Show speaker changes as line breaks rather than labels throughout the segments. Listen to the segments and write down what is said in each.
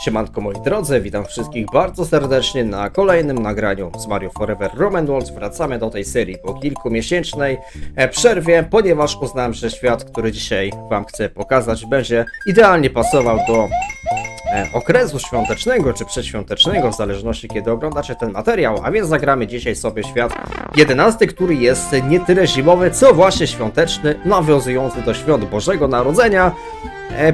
Siemanko moi drodzy, witam wszystkich bardzo serdecznie na kolejnym nagraniu z Mario Forever Rome & Worlds. Wracamy do tej serii po kilkumiesięcznej przerwie, ponieważ uznałem, że świat, który dzisiaj wam chcę pokazać, będzie idealnie pasował do okresu świątecznego czy przedświątecznego, w zależności kiedy oglądacie ten materiał, a więc zagramy dzisiaj sobie świat 11, który jest nie tyle zimowy, co właśnie świąteczny, nawiązujący do świąt Bożego Narodzenia.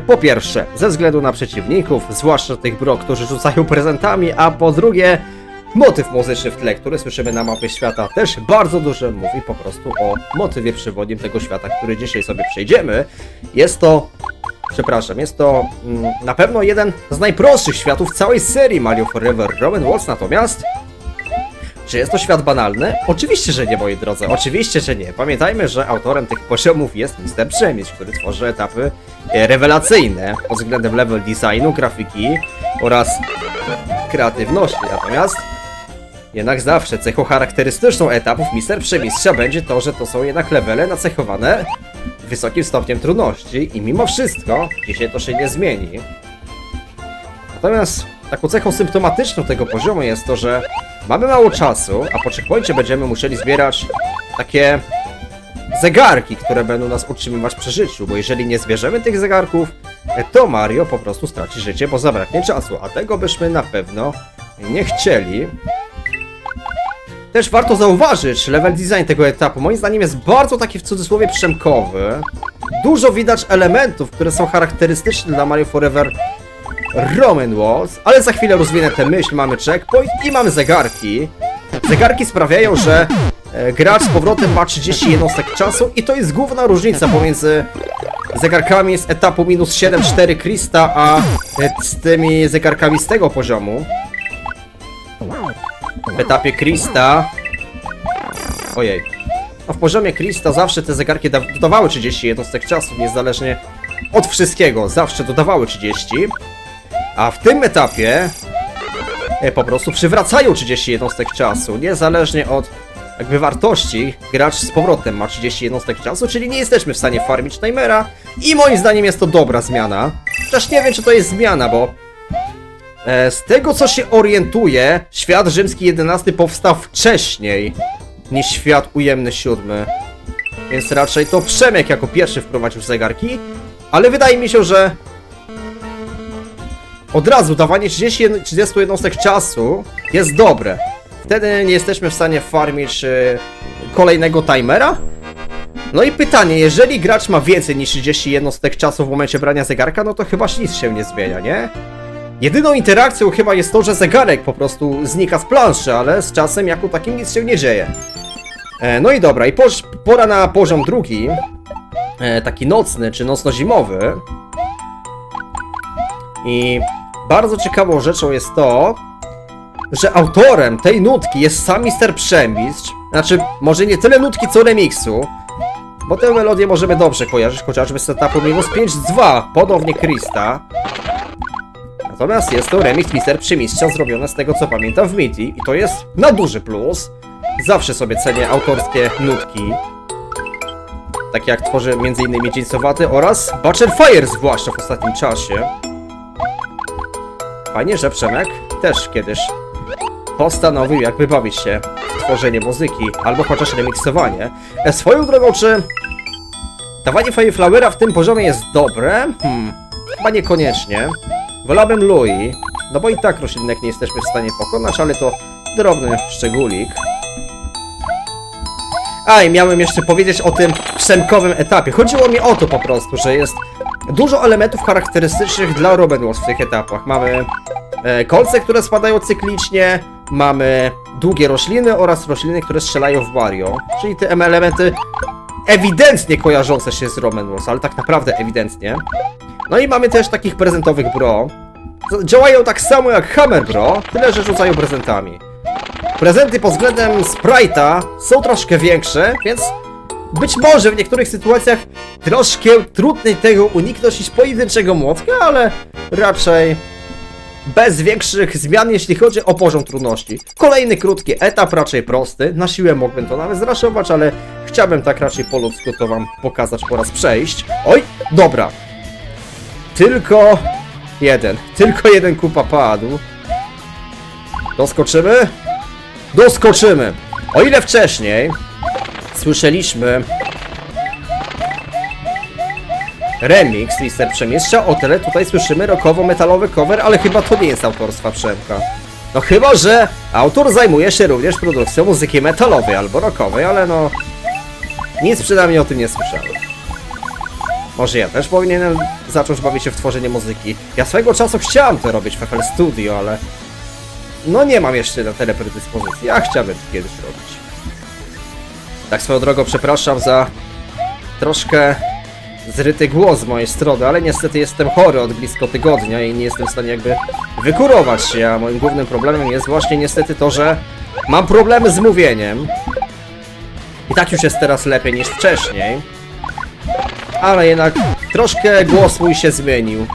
Po pierwsze, ze względu na przeciwników, zwłaszcza tych bro, którzy rzucają prezentami, a po drugie, motyw muzyczny w tle, który słyszymy na mapie świata, też bardzo dużo mówi po prostu o motywie przewodnim tego świata, który dzisiaj sobie przejdziemy. Jest to na pewno jeden z najprostszych światów całej serii Mario Forever Rome & Worlds, natomiast czy jest to świat banalny? Oczywiście, że nie, moi drodzy, oczywiście, że nie. Pamiętajmy, że autorem tych poziomów jest Mr. Przemysł, który tworzy etapy rewelacyjne pod względem level designu, grafiki oraz kreatywności. Natomiast jednak zawsze cechą charakterystyczną etapów Mr. Przemistrza będzie to, że to są jednak levele nacechowane wysokim stopniem trudności i mimo wszystko dzisiaj to się nie zmieni. Natomiast taką cechą symptomatyczną tego poziomu jest to, że mamy mało czasu, a po checkpoincie będziemy musieli zbierać takie zegarki, które będą nas utrzymywać przy życiu, bo jeżeli nie zbierzemy tych zegarków, to Mario po prostu straci życie, bo zabraknie czasu, a tego byśmy na pewno nie chcieli. Też warto zauważyć, level design tego etapu moim zdaniem jest bardzo taki w cudzysłowie przemkowy. Dużo widać elementów, które są charakterystyczne dla Mario Forever Rome & Worlds, ale za chwilę rozwinę tę myśl, mamy checkpoint i mamy zegarki. Zegarki sprawiają, że gracz z powrotem ma 30 jednostek czasu i to jest główna różnica pomiędzy zegarkami z etapu minus 7-4 Krista, a z tymi zegarkami z tego poziomu. W etapie Krista... Ojej. No w poziomie Krista zawsze te zegarki dodawały 30 jednostek czasu, niezależnie od wszystkiego. Zawsze dodawały 30. A w tym etapie po prostu przywracają 30 jednostek czasu, niezależnie od jakby wartości. Gracz z powrotem ma 30 jednostek czasu, czyli nie jesteśmy w stanie farmić timera i moim zdaniem jest to dobra zmiana. Chociaż nie wiem, czy to jest zmiana, bo z tego co się orientuję, świat rzymski 11 powstał wcześniej niż świat ujemny 7. Więc raczej to Przemek jako pierwszy wprowadził zegarki, ale wydaje mi się, że od razu dawanie 30 jednostek czasu jest dobre. Wtedy nie jesteśmy w stanie farmić kolejnego timera. No i pytanie, jeżeli gracz ma więcej niż 30 jednostek czasu w momencie brania zegarka, no to chyba nic się nie zmienia, nie? Jedyną interakcją chyba jest to, że zegarek po prostu znika z planszy, ale z czasem jako takim nic się nie dzieje. No i dobra, i pora na poziom drugi, taki nocny czy nocno-zimowy. I bardzo ciekawą rzeczą jest to, że autorem tej nutki jest sam Mr. Przemistrz. Znaczy, może nie tyle nutki, co remiksu, bo tę melodię możemy dobrze kojarzyć, chociażby z etapu minus 5-2, ponownie Krista. Natomiast jest to remix Mr. Przemistrza zrobione z tego co pamiętam w MIDI i to jest na duży plus. Zawsze sobie cenię autorskie nutki, takie jak tworzy m.in. Dzieńcowaty oraz Butcher Fire, zwłaszcza w ostatnim czasie. Fajnie, że Przemek też kiedyś postanowił jakby bawić się w tworzenie muzyki, albo chociaż remiksowanie. Swoją drogą, czy dawanie Fireflowera w tym poziomie jest dobre? Chyba niekoniecznie. Wolałbym Louis, no bo i tak roślinek nie jesteśmy w stanie pokonać, ale to drobny szczególik. A i miałem jeszcze powiedzieć o tym przemkowym etapie. Chodziło mi o to po prostu, że jest dużo elementów charakterystycznych dla Rome & Worlds w tych etapach. Mamy kolce, które spadają cyklicznie, mamy długie rośliny oraz rośliny, które strzelają w Mario. Czyli te elementy ewidentnie kojarzące się z Rome & Worlds, ale tak naprawdę ewidentnie. No i mamy też takich prezentowych bro. Działają tak samo jak Hammer Bro, tyle że rzucają prezentami. Prezenty pod względem sprite'a są troszkę większe, więc być może w niektórych sytuacjach troszkę trudniej tego uniknąć niż pojedynczego młotka, ale raczej bez większych zmian, jeśli chodzi o poziom trudności. Kolejny krótki etap, raczej prosty. Na siłę mógłbym to nawet zraszować, ale chciałbym tak raczej po ludzku to wam pokazać po raz przejść. Oj, dobra. Tylko Jeden. Tylko jeden kupa padł. Doskoczymy? Doskoczymy! O ile wcześniej słyszeliśmy remix Lister Przemistrza, o tyle tutaj słyszymy rockowo-metalowy cover, ale chyba to nie jest autorstwa Przemka. No chyba, że autor zajmuje się również produkcją muzyki metalowej albo rockowej, ale no... Nic przynajmniej o tym nie słyszałem. Może ja też powinienem zacząć bawić się w tworzenie muzyki. Ja swego czasu chciałem to robić w FL Studio, ale... No nie mam jeszcze na tyle predyspozycji. Ja chciałbym to kiedyś robić. Tak swoją drogą przepraszam za troszkę zryty głos z mojej strony, ale niestety jestem chory od blisko tygodnia i nie jestem w stanie jakby wykurować się, a moim głównym problemem jest właśnie niestety to, że mam problemy z mówieniem. I tak już jest teraz lepiej niż wcześniej. Ale jednak troszkę głos mój się zmienił.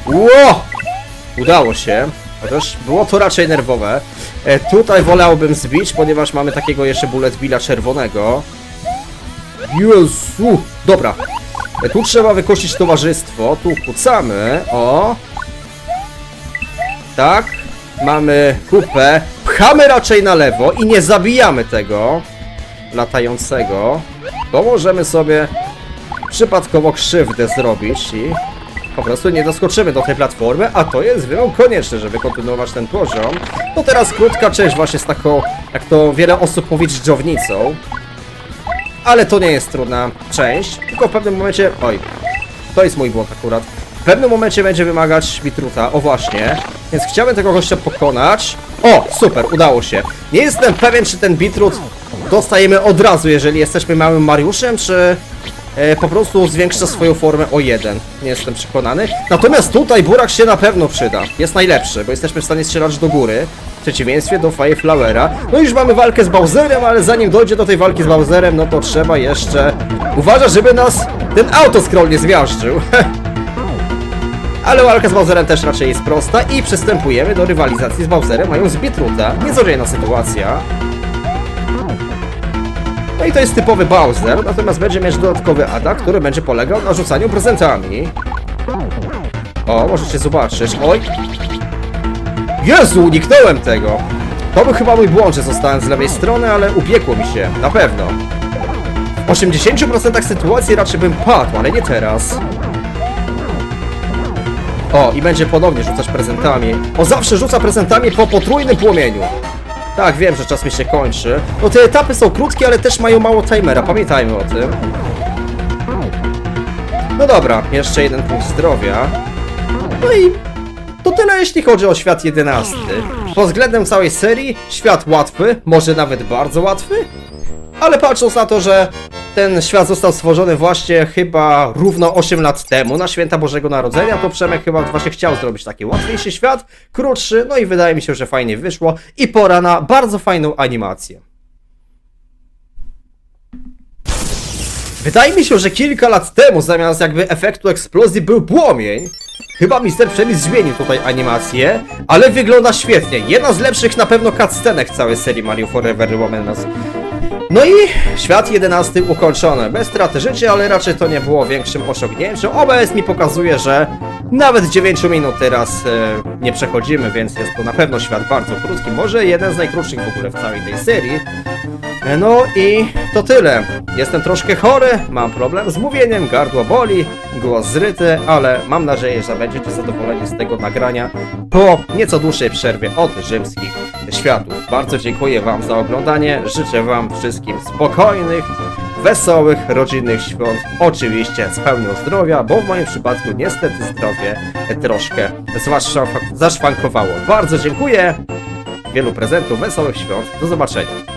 Ło! Udało się. Chociaż było to raczej nerwowe. Tutaj wolałbym zbić, ponieważ mamy takiego jeszcze bullet billa czerwonego. Jezu! Dobra. Tu trzeba wykościć towarzystwo. Tu kucamy. O! Tak. Mamy kupę. Pchamy raczej na lewo i nie zabijamy tego latającego, bo możemy sobie przypadkowo krzywdę zrobić i po prostu nie doskoczymy do tej platformy, a to jest wymóg konieczny, żeby kontynuować ten poziom. No teraz krótka część właśnie z taką, jak to wiele osób mówi, dżdżownicą. Ale to nie jest trudna część, tylko w pewnym momencie... Oj, to jest mój błąd akurat. W pewnym momencie będzie wymagać bitruta, o właśnie. Więc chciałbym tego gościa pokonać. O, super, udało się. Nie jestem pewien, czy ten bitrut dostajemy od razu, jeżeli jesteśmy małym Mariuszem, czy po prostu zwiększa swoją formę o 1. Nie jestem przekonany. Natomiast tutaj burak się na pewno przyda. Jest najlepszy, bo jesteśmy w stanie strzelać do góry. W przeciwieństwie do Fireflowera. No już mamy walkę z Bowserem, ale zanim dojdzie do tej walki z Bowserem, no to trzeba jeszcze uważać, żeby nas ten autoscroll nie zmiażdżył. Ale walka z Bowserem też raczej jest prosta i przystępujemy do rywalizacji z Bowserem, mając bitruta. Niecodzienna sytuacja. No i to jest typowy Bowser, natomiast będzie mieć dodatkowy atak, który będzie polegał na rzucaniu prezentami. O, możecie zobaczyć. Oj! Jezu, uniknąłem tego! To był chyba mój błąd, że zostałem z lewej strony, ale ubiegło mi się, na pewno. W 80% sytuacji raczej bym padł, ale nie teraz. O, i będzie ponownie rzucać prezentami. O, zawsze rzuca prezentami po potrójnym płomieniu. Tak, wiem, że czas mi się kończy. No te etapy są krótkie, ale też mają mało timera, pamiętajmy o tym. No dobra, jeszcze jeden punkt zdrowia. No i to tyle, jeśli chodzi o świat 11. Pod względem całej serii, świat łatwy, może nawet bardzo łatwy. Ale patrząc na to, że ten świat został stworzony właśnie chyba równo 8 lat temu, na święta Bożego Narodzenia, to Przemek chyba właśnie chciał zrobić taki łatwiejszy świat, krótszy, no i wydaje mi się, że fajnie wyszło i pora na bardzo fajną animację. Wydaje mi się, że kilka lat temu zamiast jakby efektu eksplozji był płomień. Chyba Mr. Przemysł zmienił tutaj animację, ale wygląda świetnie. Jedna z lepszych na pewno cutscenek w całej serii Mario Forever Remains. No i świat 11 ukończony, bez straty życia, ale raczej to nie było większym osiągnięciem. OBS mi pokazuje, że nawet 9 minut teraz nie przechodzimy, więc jest to na pewno świat bardzo krótki, może jeden z najkrótszych w ogóle w całej tej serii. No i to tyle. Jestem troszkę chory, mam problem z mówieniem, gardło boli, głos zryty, ale mam nadzieję, że będziecie zadowoleni z tego nagrania po nieco dłuższej przerwie od rzymskich światów. Bardzo dziękuję wam za oglądanie, życzę wam wszystkim spokojnych, wesołych, rodzinnych świąt, oczywiście z pełnią zdrowia, bo w moim przypadku niestety zdrowie troszkę zaszwankowało. Bardzo dziękuję, wielu prezentów, wesołych świąt, do zobaczenia.